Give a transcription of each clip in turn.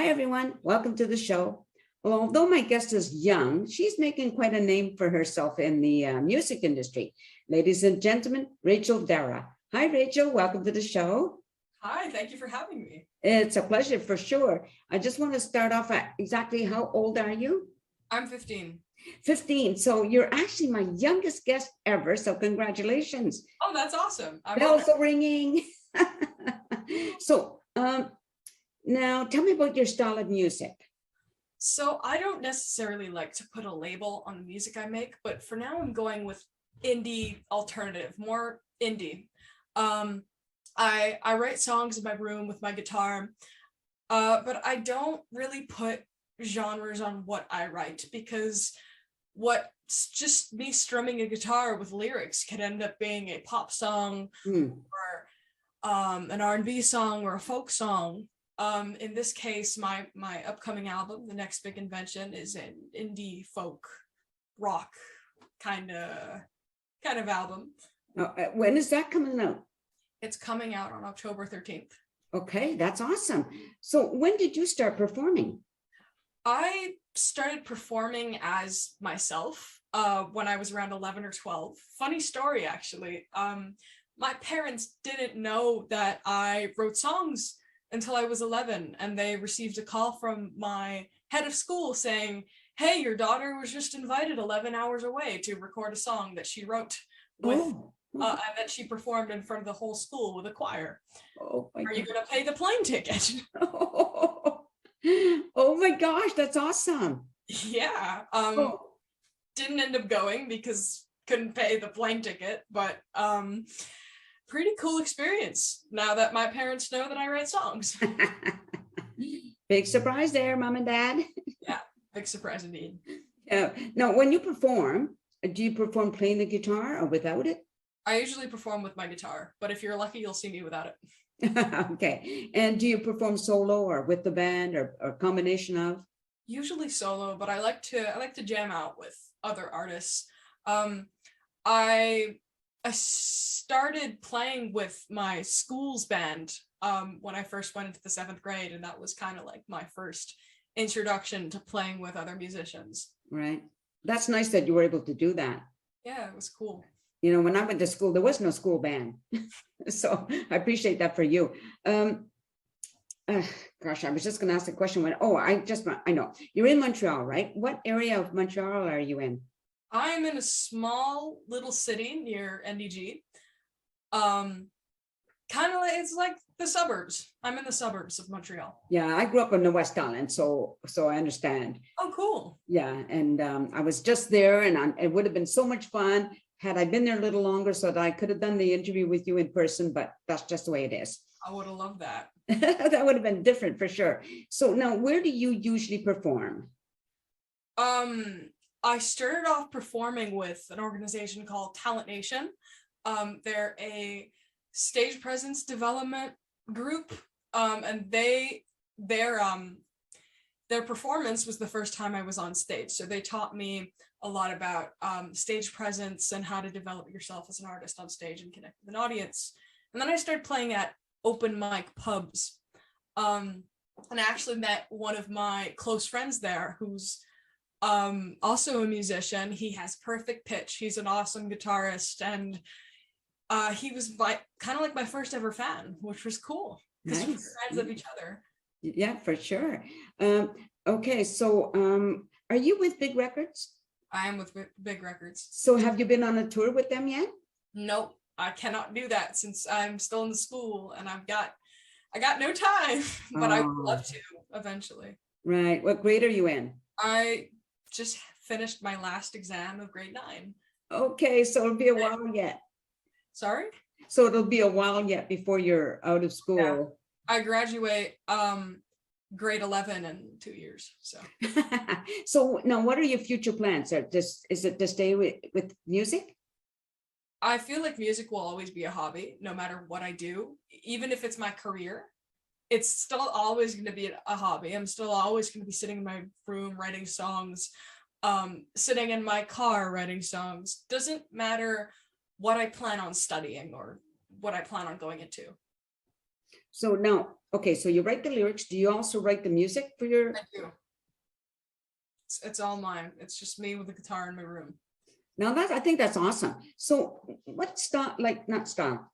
everyone. Welcome to the show. Well, although my guest is young, she's making quite a name for herself in the music industry. Ladies and gentlemen, Rachel Dara. Hi, Rachel. Welcome to the show. Hi, thank you for having me. It's a pleasure for sure. I just want to start off at exactly how old are you? I'm 15. 15. So you're actually my youngest guest ever. So congratulations. Oh, that's awesome. Bells are ringing. So now tell me about your style of music. So I don't necessarily like to put a label on the music I make, but for now I'm going with indie alternative, more indie. I write songs in my room with my guitar, but I don't really put genres on what I write because what's just me strumming a guitar with lyrics could end up being a pop song or an R&B song or a folk song. In this case, my upcoming album, The Next Big Invention, is an indie folk rock kind of album. When is that coming out? It's coming out on October 13th. Okay, that's awesome. So when did you start performing? I started performing as myself when I was around 11 or 12. Funny story, actually. My parents didn't know that I wrote songs until I was 11, and they received a call from my head of school saying, "Hey, your daughter was just invited 11 hours away to record a song that she wrote with, and that she performed in front of the whole school with a choir. Are you going to pay the plane ticket?" Oh my gosh, that's awesome. Yeah. Didn't end up going because couldn't pay the plane ticket, but pretty cool experience now that my parents know that I write songs. Big surprise there, Mom and Dad. Yeah, big surprise indeed. Now, when you perform, do you perform playing the guitar or without it? I usually perform with my guitar, but if you're lucky, you'll see me without it. Okay. And do you perform solo or with the band or a combination of? Usually solo, but I like to jam out with other artists. I started playing with my school's band when I first went into the 7th grade, and that was kind of like my first introduction to playing with other musicians. Right. That's nice that you were able to do that. Yeah, it was cool. You know, when I went to school, there was no school band. So I appreciate that for you. Gosh, I was just going to ask a question. I know. You're in Montreal, right? What area of Montreal are you in? I'm in a small little city near NDG. Kind of like, it's like the suburbs. I'm in the suburbs of Montreal. Yeah, I grew up in the West Island, so I understand. Oh, cool. Yeah, and I was just there, and it would have been so much fun had I been there a little longer so that I could have done the interview with you in person, but that's just the way it is. I would have loved that. That would have been different for sure. So now, where do you usually perform? I started off performing with an organization called Talent Nation. They're a stage presence development group, and their performance was the first time I was on stage. So they taught me a lot about stage presence and how to develop yourself as an artist on stage and connect with an audience. And then I started playing at open mic pubs. And I actually met one of my close friends there who's also a musician. He has perfect pitch. He's an awesome guitarist, and he was kind of like my first ever fan, which was cool because we're friends of each other. Yeah, for sure. Okay, so are you with Big Records? I am with Big Records. So have you been on a tour with them yet? Nope, I cannot do that since I'm still in school and I got no time, but I would love to eventually. Right. What grade are you in? I just finished my last exam of grade 9. Okay, so it'll be a while yet. Sorry? So it'll be a while yet before you're out of school. Yeah. I graduate grade 11 in 2 years. So So now what are your future plans? Is it to stay with music? I feel like music will always be a hobby, no matter what I do. Even if it's my career, it's still always going to be a hobby. I'm still always going to be sitting in my room writing songs, sitting in my car writing songs. Doesn't matter what I plan on studying or what I plan on going into. So now, okay, so you write the lyrics. Do you also write the music for your? I do. It's all mine. It's just me with a guitar in my room. Now I think that's awesome. So what style, like not style,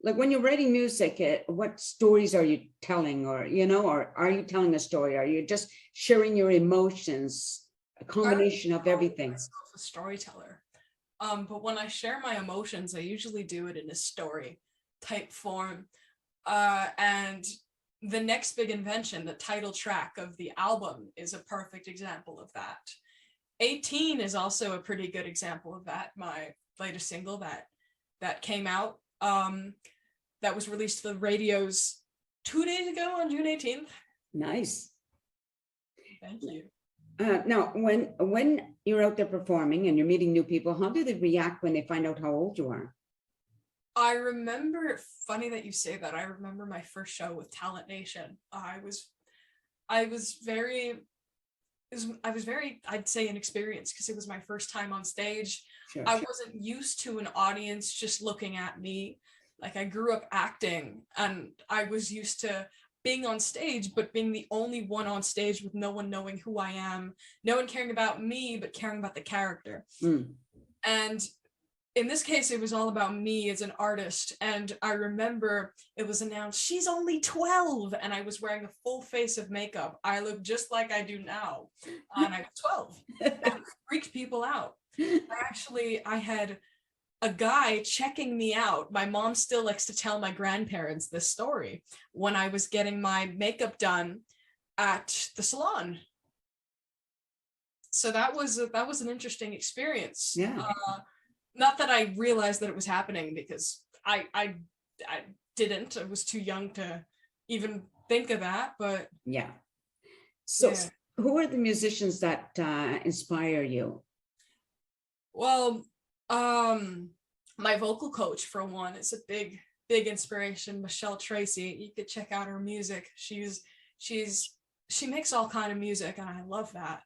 like when you're writing music, what stories are you telling, or, or are you telling a story? Are you just sharing your emotions, a combination of everything? I'm a storyteller. But when I share my emotions, I usually do it in a story type form. And the next big invention, the title track of the album, is a perfect example of that. 18 is also a pretty good example of that. My latest single that came out, that was released to the radios 2 days ago on June 18th. Nice. Thank you. Now, when you're out there performing and you're meeting new people, how do they react when they find out how old you are? I remember, funny that you say that, I remember my first show with Talent Nation. I was very, I'd say, inexperienced, because it was my first time on stage. Sure, I wasn't used to an audience just looking at me. Like, I grew up acting, and I was used to being on stage, but being the only one on stage with no one knowing who I am, no one caring about me, but caring about the character. And in this case, it was all about me as an artist. And I remember it was announced, she's only 12. And I was wearing a full face of makeup. I look just like I do now. And I was 12. That freaked people out. I had a guy checking me out. My mom still likes to tell my grandparents this story, when I was getting my makeup done at the salon. So that was an interesting experience. Yeah. Not that I realized that it was happening, because I didn't. I was too young to even think of that. But yeah. So who are the musicians that inspire you? Well, my vocal coach, for one, is a big inspiration. Michelle Tracy. You could check out her music. She makes all kind of music, and I love that.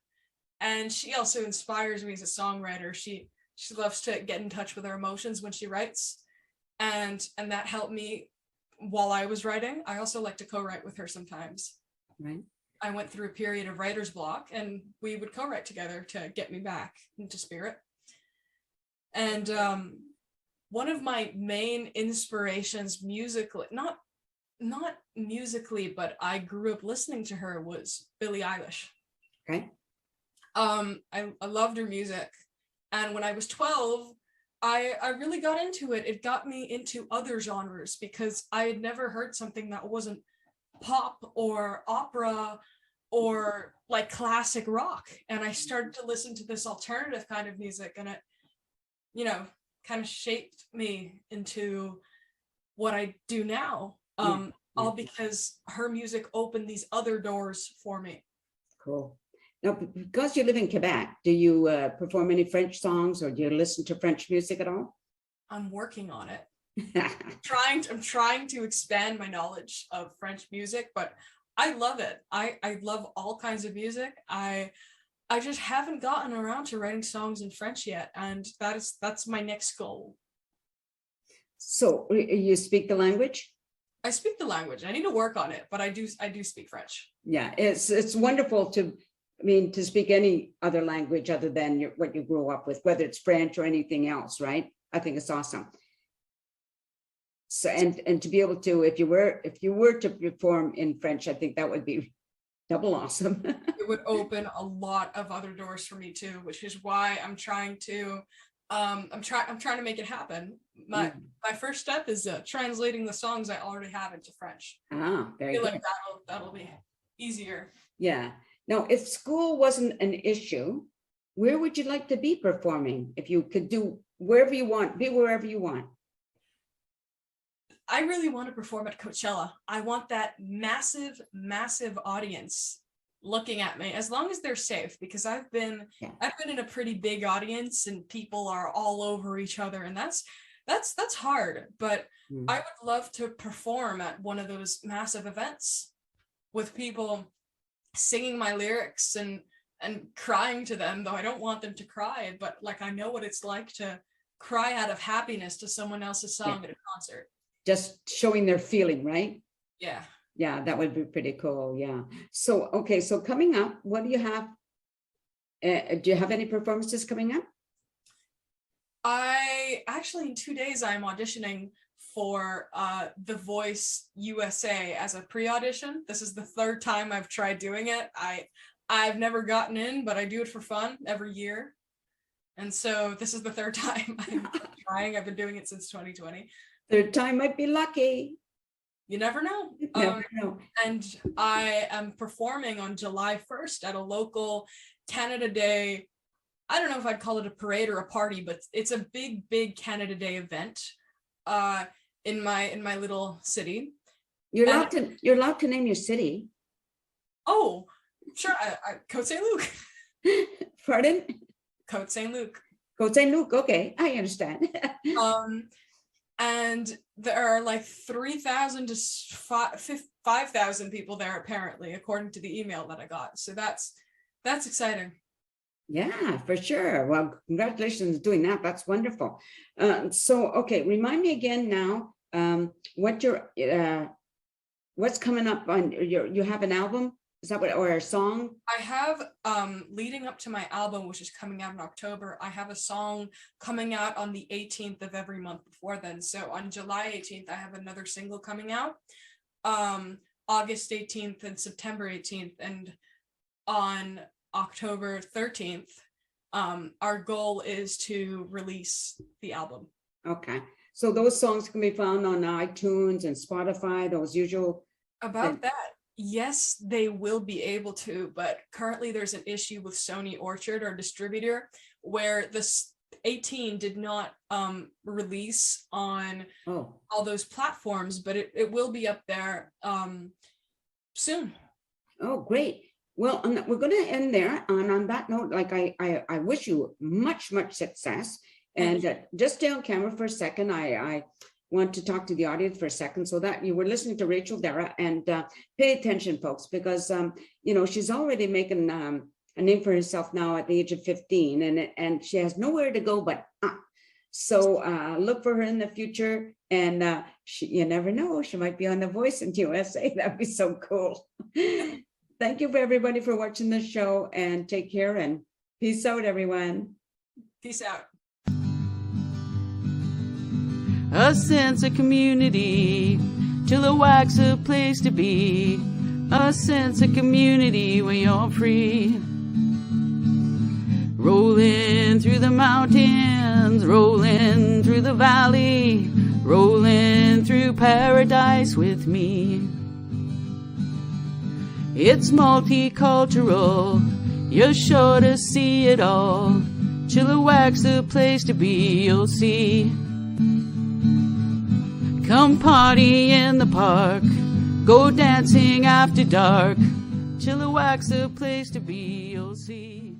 And she also inspires me as a songwriter. She loves to get in touch with her emotions when she writes, and that helped me while I was writing. I also like to co-write with her sometimes. Right. I went through a period of writer's block, and we would co-write together to get me back into spirit. And one of my main inspirations musically, not musically, but I grew up listening to her, was Billie Eilish. Okay. I loved her music. And when I was 12, I really got into it. It got me into other genres, because I had never heard something that wasn't pop or opera or like classic rock. And I started to listen to this alternative kind of music, and it, kind of shaped me into what I do now. All because her music opened these other doors for me. Cool. Now, because you live in Quebec, do you perform any French songs, or do you listen to French music at all? I'm working on it. I'm trying to expand my knowledge of French music, but I love it. I love all kinds of music. I just haven't gotten around to writing songs in French yet, and that's my next goal. So you speak the language? I speak the language. I need to work on it, but I do speak French. Yeah, it's wonderful to speak any other language other than what you grew up with, whether it's French or anything else, right? I think it's awesome. So and to be able to, if you were to perform in French, I think that would be double awesome. It would open a lot of other doors for me too, which is why I'm trying to make it happen. My first step is translating the songs I already have into French. Very good. Like that'll be easier. Yeah. Now, if school wasn't an issue, where would you like to be performing? If you could do wherever you want, be wherever you want. I really want to perform at Coachella. I want that massive, massive audience looking at me, as long as they're safe, because I've been in a pretty big audience, and people are all over each other, and that's hard. But I would love to perform at one of those massive events with people singing my lyrics and crying to them, though I don't want them to cry, but like, I know what it's like to cry out of happiness to someone else's song at a concert. Just showing their feeling, right? Yeah. Yeah, that would be pretty cool. Yeah. So, okay. So coming up, what do you have? Do you have any performances coming up? I actually, in 2 days, I'm auditioning for The Voice USA as a pre-audition. This is the third time I've tried doing it. I've never gotten in, but I do it for fun every year. And so this is the third time I'm trying. I've been doing it since 2020. Third time might be lucky. You never know. Never know. And I am performing on July 1st at a local Canada Day. I don't know if I'd call it a parade or a party, but it's a big Canada Day event in my little city. You're allowed to name your city. Oh, sure. Côte Saint Luc. Pardon? Côte Saint Luc. Côte Saint Luc. Okay, I understand. And there are like 3,000 to 5,000 people there, apparently, according to the email that I got. So that's exciting. Yeah, for sure. Well, congratulations on doing that. That's wonderful. So, okay, remind me again now what's coming up on you have an album? Is that what, or a song? I have, leading up to my album, which is coming out in October, I have a song coming out on the 18th of every month before then. So on July 18th, I have another single coming out, August 18th and September 18th. And on October 13th, our goal is to release the album. Okay. So those songs can be found on iTunes and Spotify, those usual. About that. Yes, they will be able to, but currently there's an issue with Sony Orchard, our distributor, where this 18 did not release on all those platforms, but it will be up there soon. Oh, great. Well, we're going to end there. And on that note, like I wish you much success. And just stay on camera for a second. I want to talk to the audience for a second, so that you were listening to Rachel Dara, and pay attention, folks, because she's already making a name for herself now at the age of 15, and she has nowhere to go but up. So look for her in the future, and you never know, she might be on The Voice in USA. That'd be so cool. Thank you for everybody for watching the show, and take care, and peace out, everyone. Peace out. A sense of community, Chilliwack's a place to be. A sense of community where you're free. Rolling through the mountains, rolling through the valley, rolling through paradise with me. It's multicultural, you're sure to see it all. Chilliwack's a place to be, you'll see. Come party in the park, go dancing after dark. Chilliwack's a place to be, you'll see.